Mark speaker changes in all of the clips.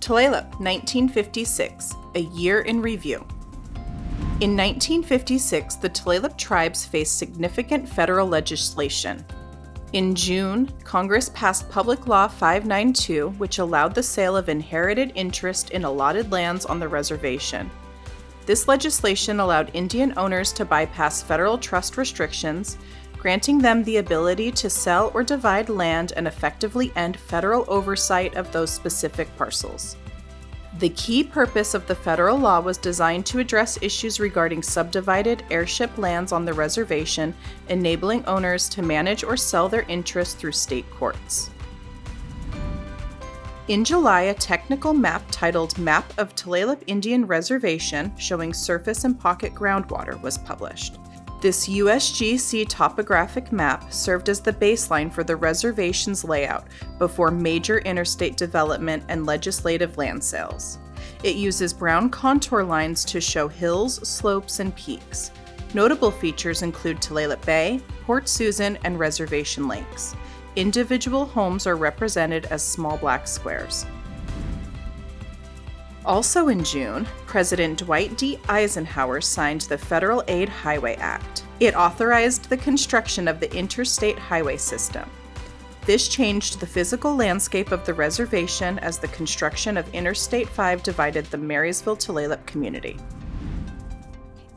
Speaker 1: Tulalip 1956, A Year in Review. In 1956, the Tulalip tribes faced significant federal legislation. In June, Congress passed Public Law 592, which allowed the sale of inherited interest in allotted lands on the reservation. This legislation allowed Indian owners to bypass federal trust restrictions, granting them the ability to sell or divide land and effectively end federal oversight of those specific parcels. The key purpose of the federal law was designed to address issues regarding subdivided heirship lands on the reservation, enabling owners to manage or sell their interests through state courts. In July, a technical map titled Map of Tulalip Indian Reservation, showing surface and pocket groundwater, was published. This USGC topographic map served as the baseline for the reservation's layout before major interstate development and legislative land sales. It uses brown contour lines to show hills, slopes, and peaks. Notable features include Tulalip Bay, Port Susan, and Reservation Lakes. Individual homes are represented as small black squares. Also in June, President Dwight D. Eisenhower signed the Federal Aid Highway Act. It authorized the construction of the interstate highway system. This changed the physical landscape of the reservation as the construction of Interstate 5 divided the Marysville-Tulalip community.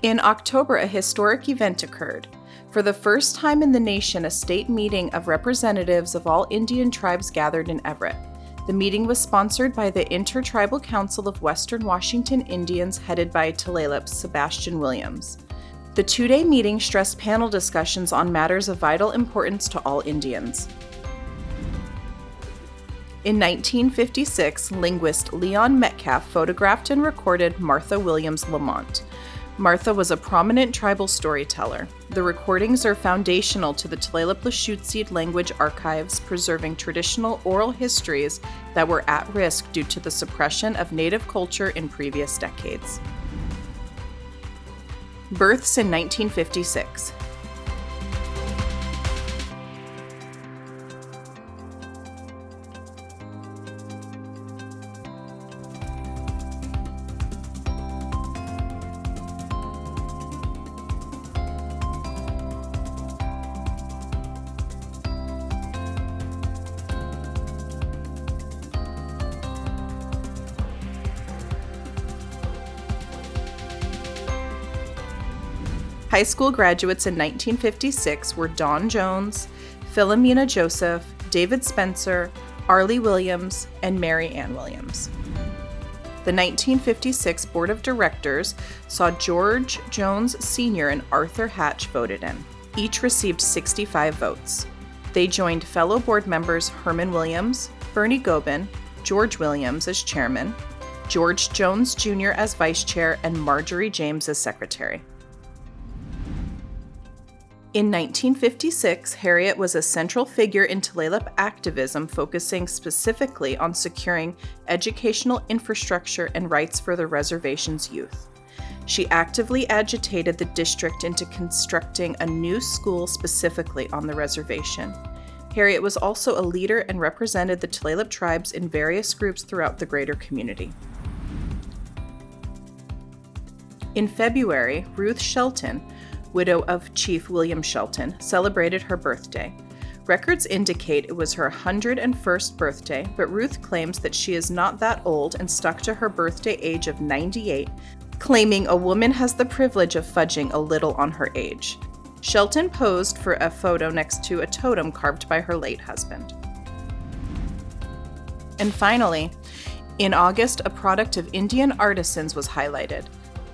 Speaker 1: In October, a historic event occurred. For the first time in the nation, a state meeting of representatives of all Indian tribes gathered in Everett. The meeting was sponsored by the Intertribal Council of Western Washington Indians, headed by Tulalip's Sebastian Williams. The two-day meeting stressed panel discussions on matters of vital importance to all Indians. In 1956, linguist Leon Metcalf photographed and recorded Martha Williams Lamont. Martha was a prominent tribal storyteller. The recordings are foundational to the Tulalip-Lushootseed language archives, preserving traditional oral histories that were at risk due to the suppression of Native culture in previous decades. Births in 1956. High school graduates in 1956 were Dawn Jones, Philomena Joseph, David Spencer, Arlie Williams, and Mary Ann Williams. The 1956 Board of Directors saw George Jones Sr. and Arthur Hatch voted in. Each received 65 votes. They joined fellow board members Herman Williams, Bernie Gobin, George Williams as chairman, George Jones Jr. as vice chair, and Marjorie James as secretary. In 1956, Harriet was a central figure in Tulalip activism, focusing specifically on securing educational infrastructure and rights for the reservation's youth. She actively agitated the district into constructing a new school specifically on the reservation. Harriet was also a leader and represented the Tulalip tribes in various groups throughout the greater community. In February, Ruth Shelton, widow of Chief William Shelton, celebrated her birthday. Records indicate it was her 101st birthday, but Ruth claims that she is not that old and stuck to her birthday age of 98, claiming a woman has the privilege of fudging a little on her age. Shelton posed for a photo next to a totem carved by her late husband. And finally, in August, a product of Indian artisans was highlighted.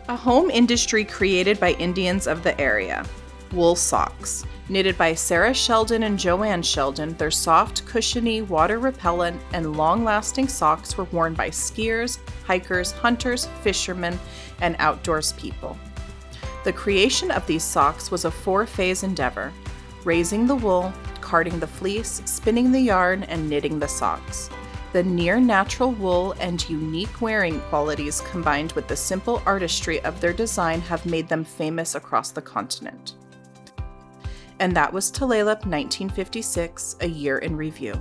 Speaker 1: A home industry created by Indians of the area. Wool socks. Knitted by Sarah Sheldon and Joanne Sheldon, their soft, cushiony, water-repellent, and long-lasting socks were worn by skiers, hikers, hunters, fishermen, and outdoors people. The creation of these socks was a four-phase endeavor: raising the wool, carding the fleece, spinning the yarn, and knitting the socks. The near-natural wool and unique wearing qualities combined with the simple artistry of their design have made them famous across the continent. And that was Tulalip 1956, A Year in Review.